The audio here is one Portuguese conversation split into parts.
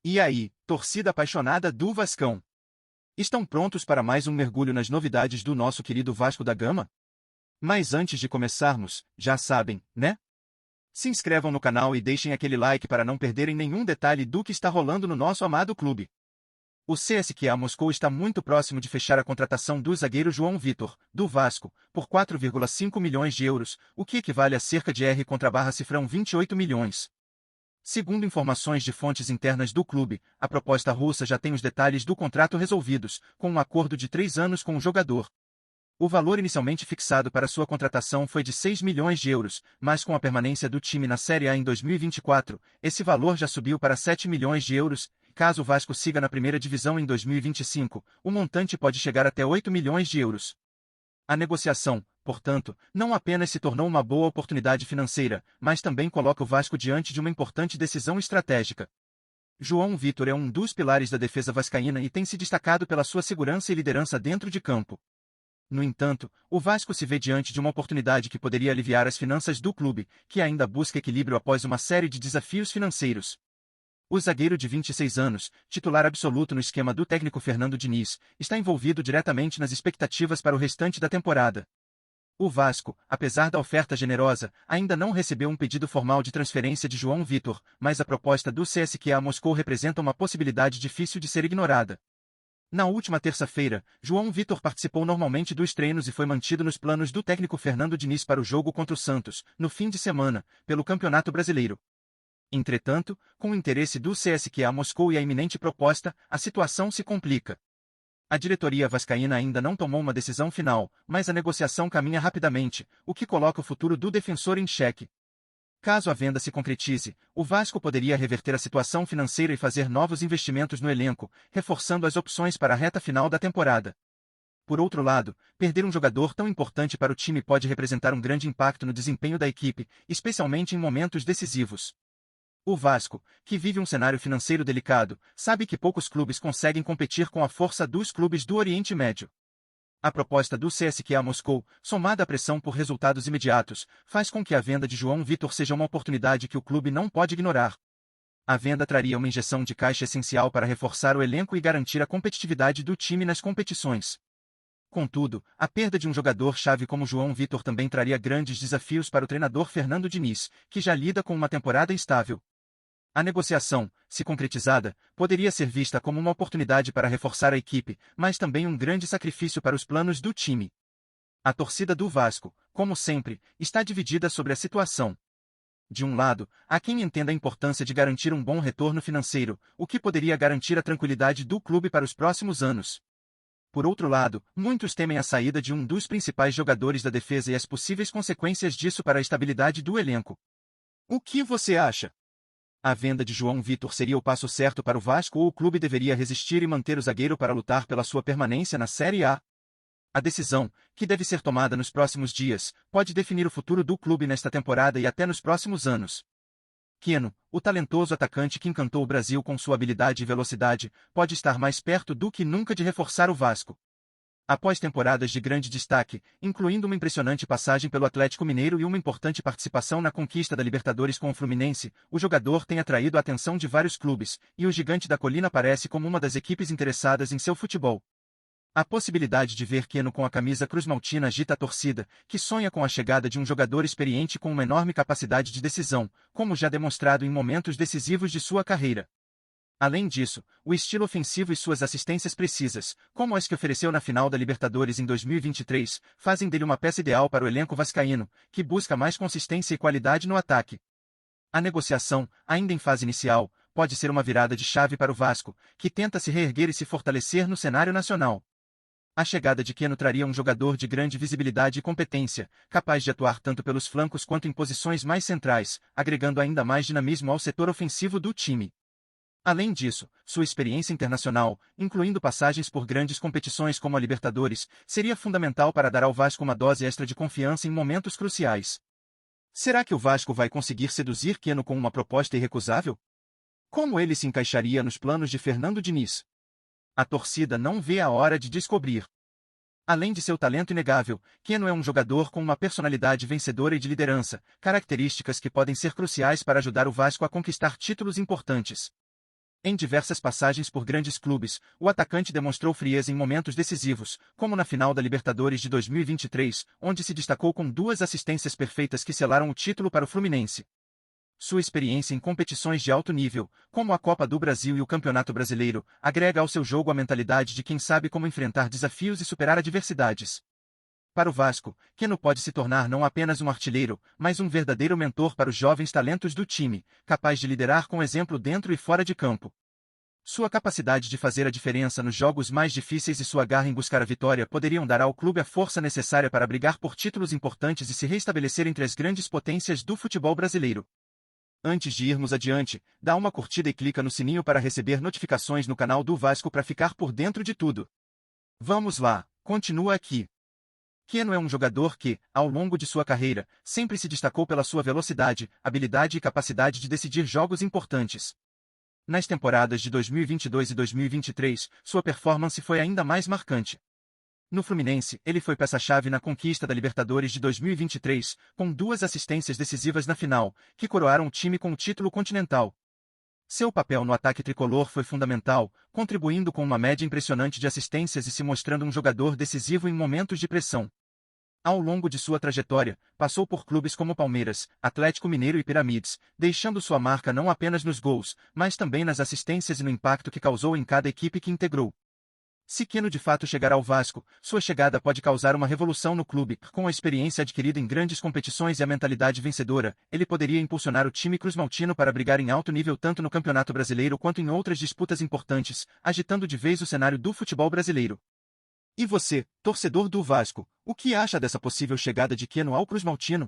E aí, torcida apaixonada do Vascão? Estão prontos para mais um mergulho nas novidades do nosso querido Vasco da Gama? Mas antes de começarmos, já sabem, né? Se inscrevam no canal e deixem aquele like para não perderem nenhum detalhe do que está rolando no nosso amado clube. O CSKA Moscou está muito próximo de fechar a contratação do zagueiro João Vitor, do Vasco, por 4,5 milhões de euros, o que equivale a cerca de R/cifrão 28 milhões. Segundo informações de fontes internas do clube, a proposta russa já tem os detalhes do contrato resolvidos, com um acordo de 3 anos com o jogador. O valor inicialmente fixado para sua contratação foi de 6 milhões de euros, mas com a permanência do time na Série A em 2024, esse valor já subiu para 7 milhões de euros. Caso o Vasco siga na primeira divisão em 2025, o montante pode chegar até 8 milhões de euros. A negociação, portanto, não apenas se tornou uma boa oportunidade financeira, mas também coloca o Vasco diante de uma importante decisão estratégica. João Vitor é um dos pilares da defesa vascaína e tem se destacado pela sua segurança e liderança dentro de campo. No entanto, o Vasco se vê diante de uma oportunidade que poderia aliviar as finanças do clube, que ainda busca equilíbrio após uma série de desafios financeiros. O zagueiro de 26 anos, titular absoluto no esquema do técnico Fernando Diniz, está envolvido diretamente nas expectativas para o restante da temporada. O Vasco, apesar da oferta generosa, ainda não recebeu um pedido formal de transferência de João Vitor, mas a proposta do CSKA Moscou representa uma possibilidade difícil de ser ignorada. Na última terça-feira, João Vitor participou normalmente dos treinos e foi mantido nos planos do técnico Fernando Diniz para o jogo contra o Santos, no fim de semana, pelo Campeonato Brasileiro. Entretanto, com o interesse do CSKA Moscou e a iminente proposta, a situação se complica. A diretoria vascaína ainda não tomou uma decisão final, mas a negociação caminha rapidamente, o que coloca o futuro do defensor em xeque. Caso a venda se concretize, o Vasco poderia reverter a situação financeira e fazer novos investimentos no elenco, reforçando as opções para a reta final da temporada. Por outro lado, perder um jogador tão importante para o time pode representar um grande impacto no desempenho da equipe, especialmente em momentos decisivos. O Vasco, que vive um cenário financeiro delicado, sabe que poucos clubes conseguem competir com a força dos clubes do Oriente Médio. A proposta do CSKA Moscou, somada à pressão por resultados imediatos, faz com que a venda de João Vitor seja uma oportunidade que o clube não pode ignorar. A venda traria uma injeção de caixa essencial para reforçar o elenco e garantir a competitividade do time nas competições. Contudo, a perda de um jogador-chave como João Vitor também traria grandes desafios para o treinador Fernando Diniz, que já lida com uma temporada instável. A negociação, se concretizada, poderia ser vista como uma oportunidade para reforçar a equipe, mas também um grande sacrifício para os planos do time. A torcida do Vasco, como sempre, está dividida sobre a situação. De um lado, há quem entenda a importância de garantir um bom retorno financeiro, o que poderia garantir a tranquilidade do clube para os próximos anos. Por outro lado, muitos temem a saída de um dos principais jogadores da defesa e as possíveis consequências disso para a estabilidade do elenco. O que você acha? A venda de João Vitor seria o passo certo para o Vasco ou o clube deveria resistir e manter o zagueiro para lutar pela sua permanência na Série A? A decisão, que deve ser tomada nos próximos dias, pode definir o futuro do clube nesta temporada e até nos próximos anos. Keno, o talentoso atacante que encantou o Brasil com sua habilidade e velocidade, pode estar mais perto do que nunca de reforçar o Vasco. Após temporadas de grande destaque, incluindo uma impressionante passagem pelo Atlético Mineiro e uma importante participação na conquista da Libertadores com o Fluminense, o jogador tem atraído a atenção de vários clubes, e o Gigante da Colina parece como uma das equipes interessadas em seu futebol. A possibilidade de ver Keno com a camisa cruz-maltina agita a torcida, que sonha com a chegada de um jogador experiente com uma enorme capacidade de decisão, como já demonstrado em momentos decisivos de sua carreira. Além disso, o estilo ofensivo e suas assistências precisas, como as que ofereceu na final da Libertadores em 2023, fazem dele uma peça ideal para o elenco vascaíno, que busca mais consistência e qualidade no ataque. A negociação, ainda em fase inicial, pode ser uma virada de chave para o Vasco, que tenta se reerguer e se fortalecer no cenário nacional. A chegada de Keno traria um jogador de grande visibilidade e competência, capaz de atuar tanto pelos flancos quanto em posições mais centrais, agregando ainda mais dinamismo ao setor ofensivo do time. Além disso, sua experiência internacional, incluindo passagens por grandes competições como a Libertadores, seria fundamental para dar ao Vasco uma dose extra de confiança em momentos cruciais. Será que o Vasco vai conseguir seduzir Keno com uma proposta irrecusável? Como ele se encaixaria nos planos de Fernando Diniz? A torcida não vê a hora de descobrir. Além de seu talento inegável, Keno é um jogador com uma personalidade vencedora e de liderança, características que podem ser cruciais para ajudar o Vasco a conquistar títulos importantes. Em diversas passagens por grandes clubes, o atacante demonstrou frieza em momentos decisivos, como na final da Libertadores de 2023, onde se destacou com 2 assistências perfeitas que selaram o título para o Fluminense. Sua experiência em competições de alto nível, como a Copa do Brasil e o Campeonato Brasileiro, agrega ao seu jogo a mentalidade de quem sabe como enfrentar desafios e superar adversidades. Para o Vasco, Keno pode se tornar não apenas um artilheiro, mas um verdadeiro mentor para os jovens talentos do time, capaz de liderar com exemplo dentro e fora de campo. Sua capacidade de fazer a diferença nos jogos mais difíceis e sua garra em buscar a vitória poderiam dar ao clube a força necessária para brigar por títulos importantes e se restabelecer entre as grandes potências do futebol brasileiro. Antes de irmos adiante, dá uma curtida e clica no sininho para receber notificações no canal do Vasco para ficar por dentro de tudo. Vamos lá, continua aqui. Keno é um jogador que, ao longo de sua carreira, sempre se destacou pela sua velocidade, habilidade e capacidade de decidir jogos importantes. Nas temporadas de 2022 e 2023, sua performance foi ainda mais marcante. No Fluminense, ele foi peça-chave na conquista da Libertadores de 2023, com 2 assistências decisivas na final, que coroaram o time com o título continental. Seu papel no ataque tricolor foi fundamental, contribuindo com uma média impressionante de assistências e se mostrando um jogador decisivo em momentos de pressão. Ao longo de sua trajetória, passou por clubes como Palmeiras, Atlético Mineiro e Piramides, deixando sua marca não apenas nos gols, mas também nas assistências e no impacto que causou em cada equipe que integrou. Se Keno de fato chegar ao Vasco, sua chegada pode causar uma revolução no clube. Com a experiência adquirida em grandes competições e a mentalidade vencedora, ele poderia impulsionar o time cruzmaltino para brigar em alto nível tanto no Campeonato Brasileiro quanto em outras disputas importantes, agitando de vez o cenário do futebol brasileiro. E você, torcedor do Vasco, o que acha dessa possível chegada de Keno ao cruzmaltino?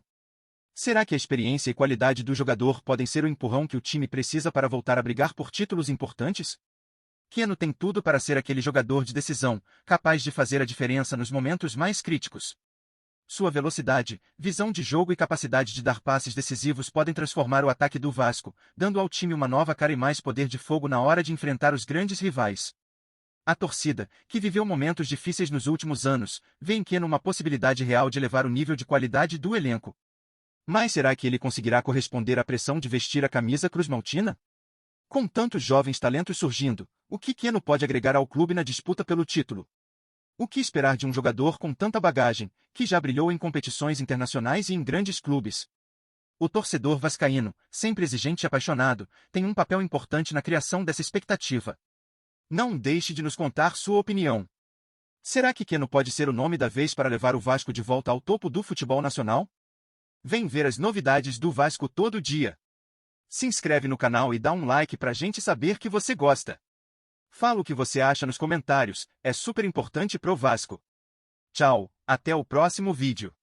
Será que a experiência e qualidade do jogador podem ser o empurrão que o time precisa para voltar a brigar por títulos importantes? Keno tem tudo para ser aquele jogador de decisão, capaz de fazer a diferença nos momentos mais críticos. Sua velocidade, visão de jogo e capacidade de dar passes decisivos podem transformar o ataque do Vasco, dando ao time uma nova cara e mais poder de fogo na hora de enfrentar os grandes rivais. A torcida, que viveu momentos difíceis nos últimos anos, vê em Keno uma possibilidade real de elevar o nível de qualidade do elenco. Mas será que ele conseguirá corresponder à pressão de vestir a camisa cruzmaltina? Com tantos jovens talentos surgindo, o que Keno pode agregar ao clube na disputa pelo título? O que esperar de um jogador com tanta bagagem, que já brilhou em competições internacionais e em grandes clubes? O torcedor vascaíno, sempre exigente e apaixonado, tem um papel importante na criação dessa expectativa. Não deixe de nos contar sua opinião. Será que Keno pode ser o nome da vez para levar o Vasco de volta ao topo do futebol nacional? Vem ver as novidades do Vasco todo dia. Se inscreve no canal e dá um like pra gente saber que você gosta. Fala o que você acha nos comentários, é super importante pro Vasco. Tchau, até o próximo vídeo.